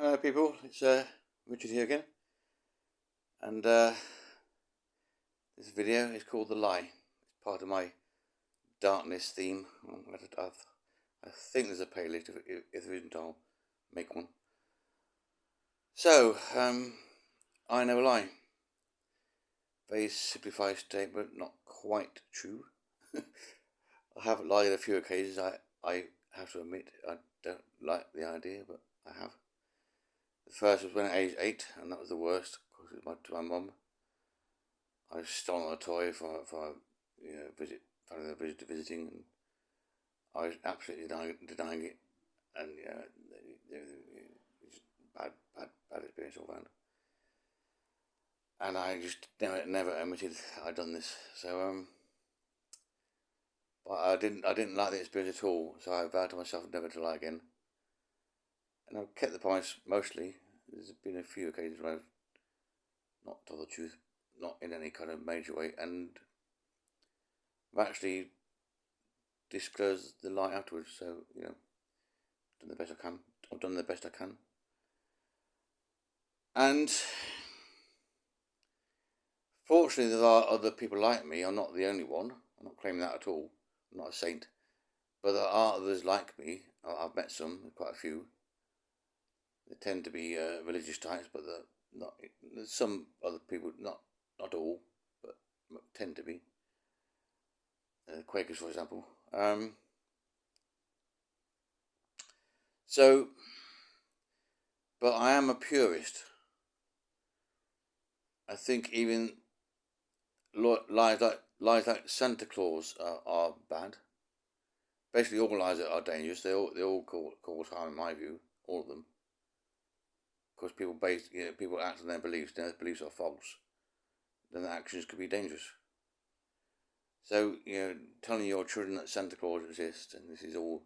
Hello, people. It's Richard here again, and this video is called "The Lie." It's part of my darkness theme. I think there's a playlist. If there isn't, I'll make one. So, I know a lie. Very simplified statement, not quite true. I have lied on a few occasions. I have to admit I don't like the idea, but I have. The first was when I was age 8, and that was the worst because it was to my mum. I stole a toy from visiting, and I was absolutely denying it, and it's bad experience all round. And I just never admitted I'd done this. So but I didn't like the experience at all. So I vowed to myself never to lie again. And I've kept the promise mostly. There's been a few occasions where I've not told the truth, not in any kind of major way, and I've actually disclosed the lie afterwards. So done the best I can. I've done the best I can, and fortunately, there are other people like me. I'm not the only one. I'm not claiming that at all. I'm not a saint, but there are others like me. I've met some, quite a few. They tend to be religious types, but not. There's some other people, not all, but tend to be. Quakers, for example. So, but I am a purist. I think even lies like Santa Claus are bad. Basically, all lies are dangerous. They all cause harm in my view. All of them, because people act on their beliefs. Their beliefs are false. Then their actions could be dangerous. So telling your children that Santa Claus exists and this is all,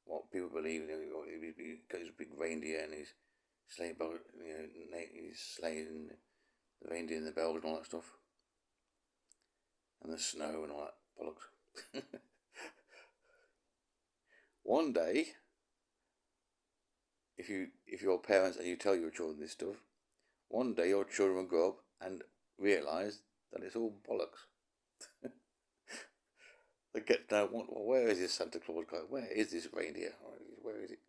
what people believe. He's got his big reindeer and his sleigh, he's slaying the reindeer and the bells and all that stuff, and the snow and all that bollocks. One day, if you're parents and you tell your children this stuff, one day your children will grow up and realise that it's all bollocks. They get down. Where is this Santa Claus guy? Where is this reindeer? Where is it?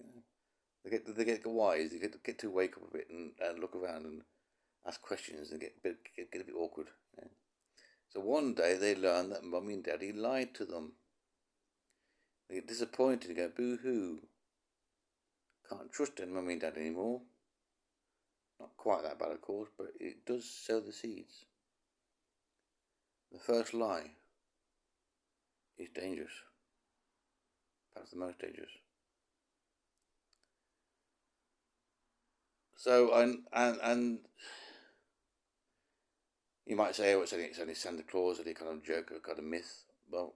They get wise. They get to wake up a bit and look around and ask questions and get a bit awkward. Yeah. So one day they learn that mummy and daddy lied to them. They get disappointed and go boo hoo. Can't trust their mummy and dad anymore. Not quite that bad, of course, but it does sow the seeds. The first lie is dangerous. Perhaps the most dangerous. So and you might say, oh, it's only Santa Claus, any kind of joke or kind of myth. Well,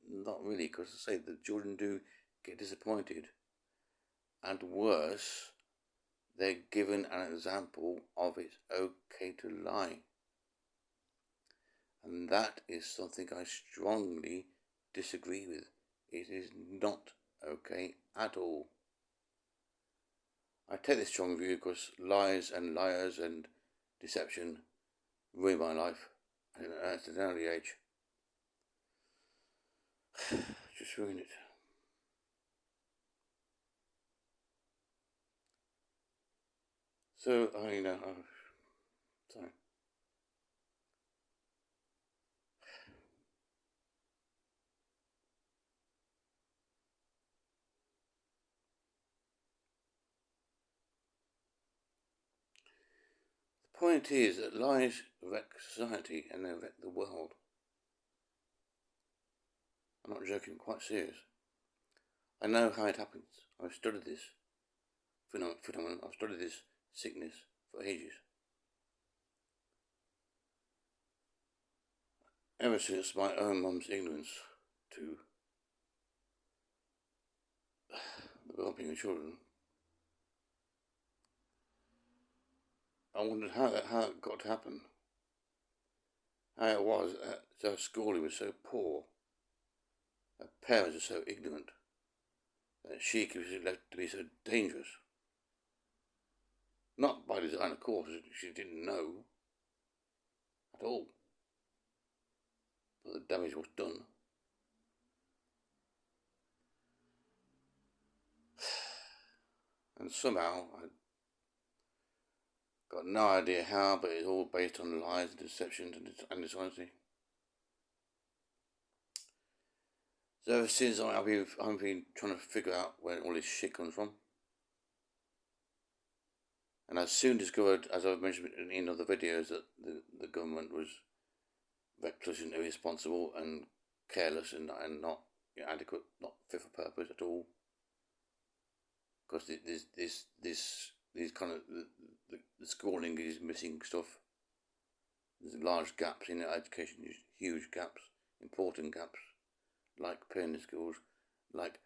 not really, because I say the children do get disappointed, and worse, they're given an example of it's okay to lie. And that is something I strongly disagree with. It is not okay at all. I take this strong view because lies and liars and deception ruin my life at an early age. Just ruin it. So, sorry. The point is that lies wreck society and they wreck the world. I'm not joking, quite serious. I know how it happens. I've studied this phenomenon. I've studied this sickness for ages. Ever since my own mum's ignorance to the well-being of children, I wondered how it got to happen. How it was that her schooling was so poor, her parents are so ignorant, that she could be left to be so dangerous. Not by design, of course. She didn't know at all. But the damage was done. And somehow, I got no idea how, but it's all based on lies, deception, and dishonesty. So ever since, I've been trying to figure out where all this shit comes from. And I soon discovered, as I've mentioned in other videos, that the government was reckless and irresponsible and careless and not adequate, not fit for purpose at all. Because these kind of the schooling is missing stuff. There's large gaps in education, huge gaps, important gaps, like parenting skills, like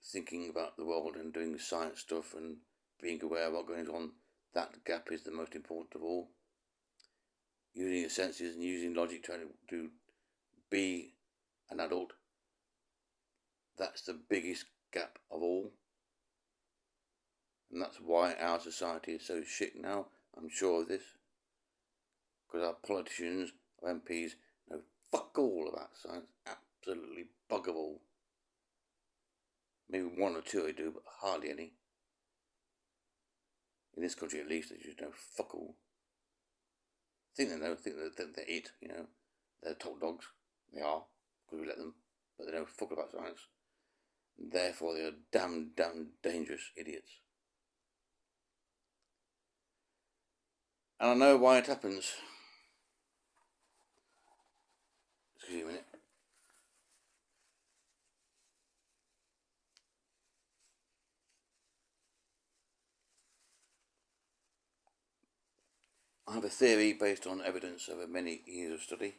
thinking about the world and doing science stuff and being aware of what goes on. That gap is the most important of all. Using your senses and using logic to be an adult. That's the biggest gap of all. And that's why our society is so shit now. I'm sure of this. Because our politicians, our MPs, know fuck all about science. Absolutely bugger all. Maybe one or two they do, but hardly any. In this country at least, they just know fuck all. Think they know, think they're it, They're top dogs. They are, because we let them. But they know fuck about science. And therefore they are damn dangerous idiots. And I know why it happens. Excuse me a minute. I have a theory based on evidence over many years of study,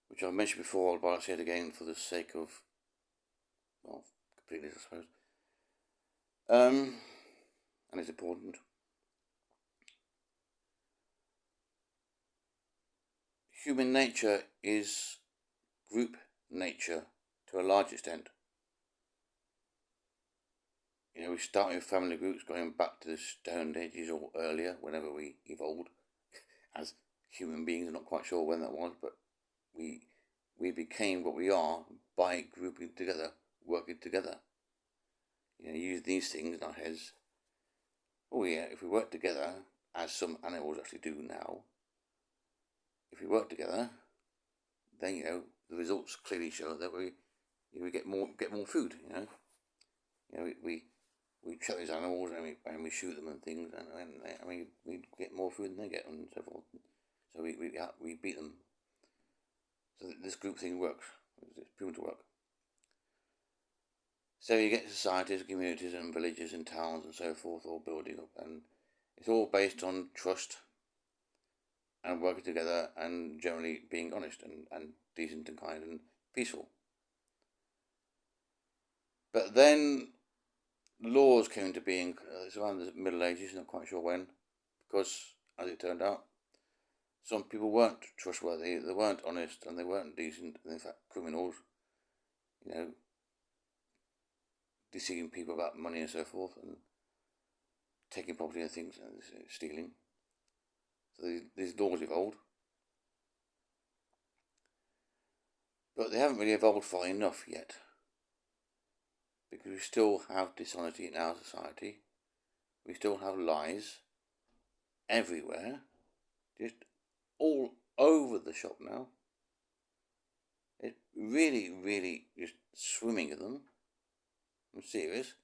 which I've mentioned before, but I'll say it again for the sake of, completeness, I suppose. And it's important. Human nature is group nature to a large extent. We start with family groups going back to the Stone Ages or earlier, whenever we evolved as human beings. I'm not quite sure when that was, but we became what we are by grouping together, working together. Use these things in our heads. Oh yeah, if we work together, as some animals actually do now, if we work together, then the results clearly show that we get more food. We trap these animals and we shoot them and things, and we get more food than they get and so forth. So we beat them. So this group thing works. It's proven to work. So you get societies, communities and villages and towns and so forth all building up, and it's all based on trust and working together and generally being honest and decent and kind and peaceful. But then laws came into being. It's around the Middle Ages, not quite sure when, because as it turned out, some people weren't trustworthy, they weren't honest, and they weren't decent, and in fact criminals, deceiving people about money and so forth, and taking property and things, and stealing. So these laws evolved. But they haven't really evolved far enough yet, because we still have dishonesty in our society. We still have lies everywhere, just all over the shop now. It's really just swimming in them. I'm serious.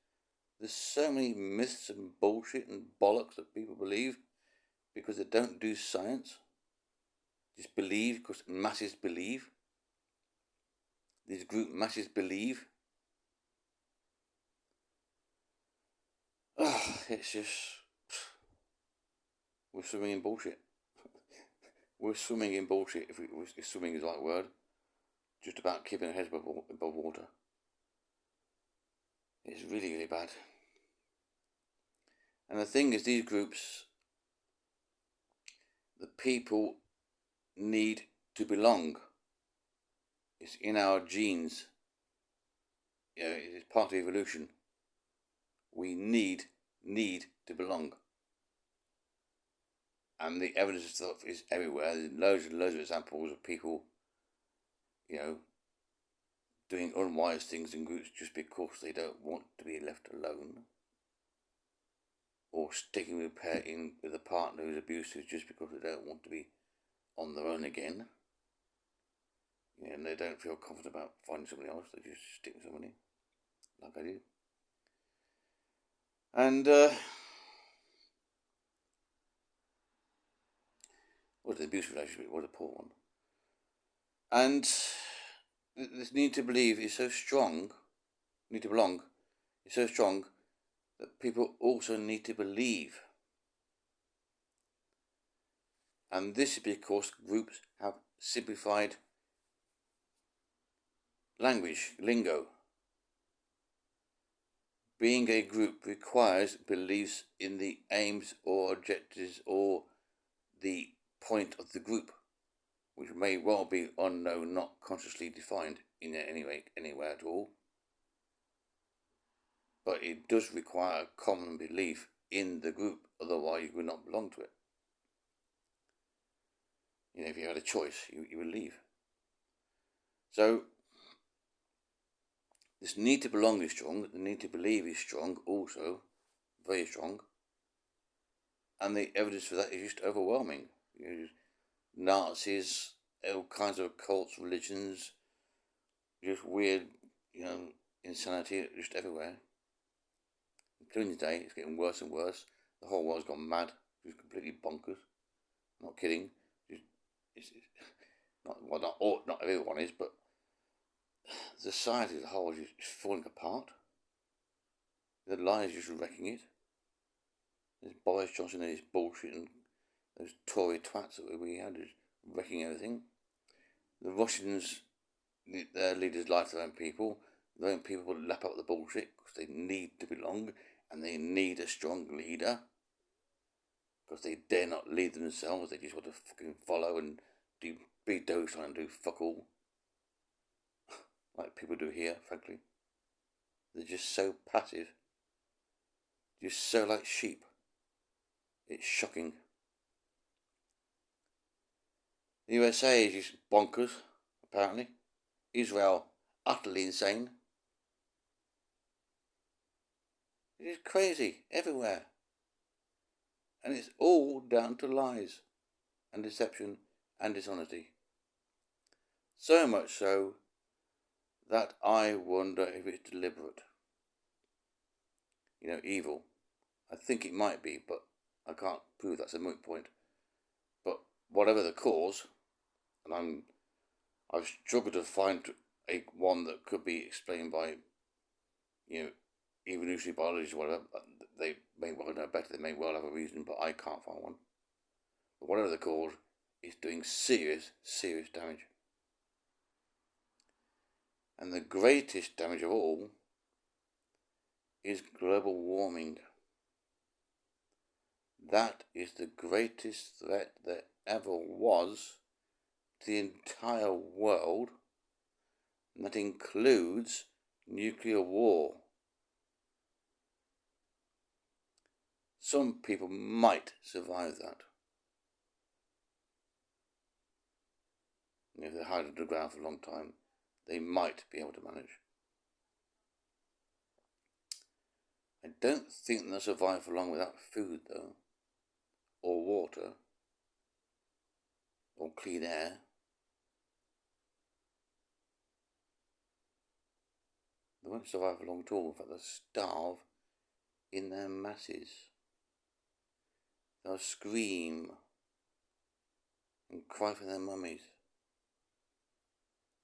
There's so many myths and bullshit and bollocks that people believe because they don't do science. Just believe because masses believe. These group masses believe. It's just, we're swimming in bullshit. We're swimming in bullshit, if swimming is the right word. Just about keeping our heads above water. It's really bad. And the thing is, these groups, the people need to belong. It's in our genes. It's part of evolution. We need need to belong. And the evidence of stuff is everywhere. There's loads and loads of examples of people, doing unwise things in groups just because they don't want to be left alone, or sticking with a partner who's abusive just because they don't want to be on their own again. And they don't feel confident about finding somebody else. They just stick with somebody, like I do. And was an abusive relationship? It was a poor one. And this need to believe is so strong. Need to belong is so strong that people also need to believe. And this is because groups have simplified language, lingo. Being a group requires beliefs in the aims or objectives or the point of the group, which may well be unknown, not consciously defined in any way, anywhere at all. But it does require a common belief in the group, otherwise you would not belong to it. If you had a choice, you would leave. So, this need to belong is strong, the need to believe is strong also, very strong. And the evidence for that is just overwhelming. Nazis, all kinds of cults, religions, just weird, insanity just everywhere. Including today, it's getting worse and worse. The whole world's gone mad. It's completely bonkers. I'm not kidding. Not everyone is, but society as a whole is just falling apart. The lies just wrecking it. There's Boris Johnson and his bullshit, and those Tory twats that we had is wrecking everything. The Russians, their leaders lie to their own people. Their own people will lap up the bullshit because they need to belong and they need a strong leader. Because they dare not lead themselves, they just want to fucking follow and be docile and do fuck all. Like people do here, frankly. They're just so passive. Just so like sheep. It's shocking. The USA is just bonkers, apparently. Israel, utterly insane. It is crazy everywhere. And it's all down to lies and deception and dishonesty. So much so that I wonder if it's deliberate. Evil. I think it might be, but I can't prove that's a moot point. But whatever the cause, and I've struggled to find one that could be explained by, evolutionary biology or whatever. They may well know better, they may well have a reason, but I can't find one. But whatever the cause, it's doing serious, serious damage. And the greatest damage of all is global warming. That is the greatest threat there ever was to the entire world, and that includes nuclear war. Some people might survive that. If they're hiding underground for a long time, they might be able to manage. I don't think they'll survive for long without food, though, or water, or clean air. They won't survive for long at all. In fact, they'll starve in their masses. They'll scream and cry for their mummies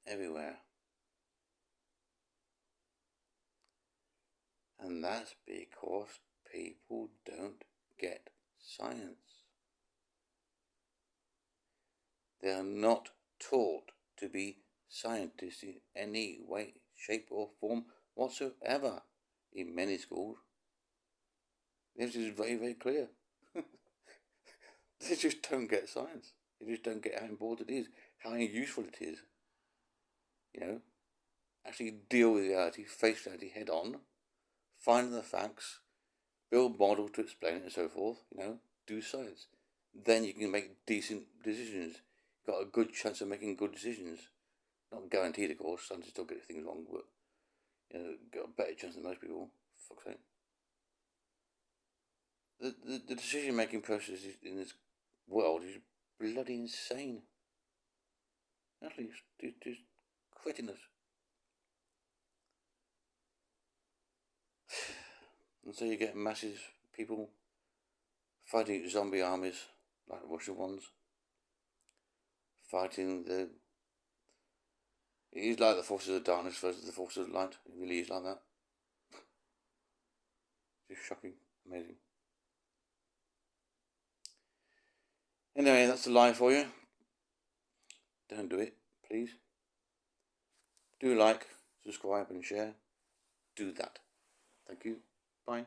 everywhere. And that's because people don't get science. They are not taught to be scientists in any way, shape or form whatsoever in many schools. This is very, very clear. They just don't get science. They just don't get how important it is, how useful it is. Actually deal with reality, face reality head on, find the facts, build models to explain it and so forth. Do science. Then you can make decent decisions. Got a good chance of making good decisions. Not guaranteed, of course. Some still get things wrong, but got a better chance than most people. For fuck's sake. The decision making process in this world is bloody insane. Actually, it's just cretinous. And so you get massive people fighting zombie armies, like Russian ones, fighting the... It is like the forces of darkness versus the forces of light. It really is like that. Just shocking. Amazing. Anyway, that's the lie for you. Don't do it, please. Do like, subscribe and share. Do that. Thank you. Bye.